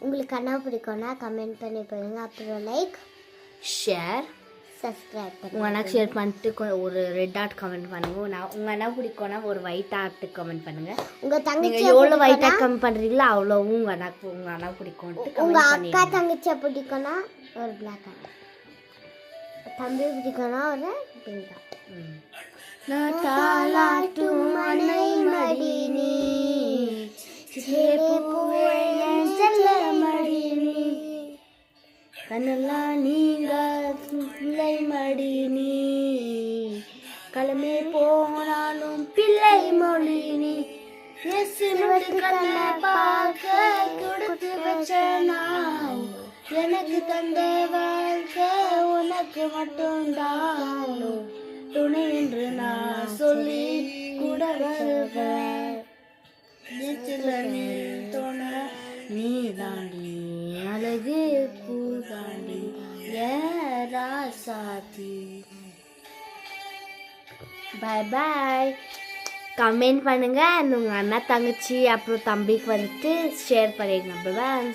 உங்களுக்கு அண்ணா பிடிக்கும்னா கமெண்ட் பண்ணி போடுங்க. அப்புறம் லைக் ஷேர் சப்ஸ்கிரைப் பண்ணுங்க. உங்கள் அண்ணாக்கு ஷேர் பண்ணிட்டு ஒரு ரெட் ஆர்ட் கமெண்ட் பண்ணுங்கள். உங்கள் அண்ணா பிடிக்கும்னா ஒரு ஒயிட் ஆர்ட் கமெண்ட் பண்ணுங்கள். உங்கள் தங்கச்சி நீங்கள் எவ்வளோ ஒயிட் ஆர்ட் கமெண்ட் பண்ணுறீங்களோ அவ்வளோவும் உங்கள் அண்ணா பிடிக்கும்ட்டு உங்கள் அக்கா தங்கச்சியை பிடிக்கும்னா ஒரு பிளாக் ஆர்ட், தம்பி பிடிக்கும்னா ஒரு பிங்க் ஆர்ட். நான் தாலாட்டும் மனை மடி நீ செல்ல மடி நீ கண்ணெல்லாம் நீங்க பிள்ளை மடி நீ கிளம்பி போனாலும் பிள்ளை மொழி நீ கண்ணை பார்க்க கொடுத்து வச்ச நான் எனக்கு தந்த வாழ்க்கை உனக்கு மட்டும்தான் துணை என்று நான் சொல்லி கூட வருவேன். நீ தாண்டி அழகு பூதாண்டி ராசாத்தி. பாய் பாய். கமெண்ட் பண்ணுங்க. உங்கள் அண்ணா தங்கச்சி அப்புறம் தம்பிக்கு வந்துட்டு ஷேர் பண்ணிடுங்க. பாய்.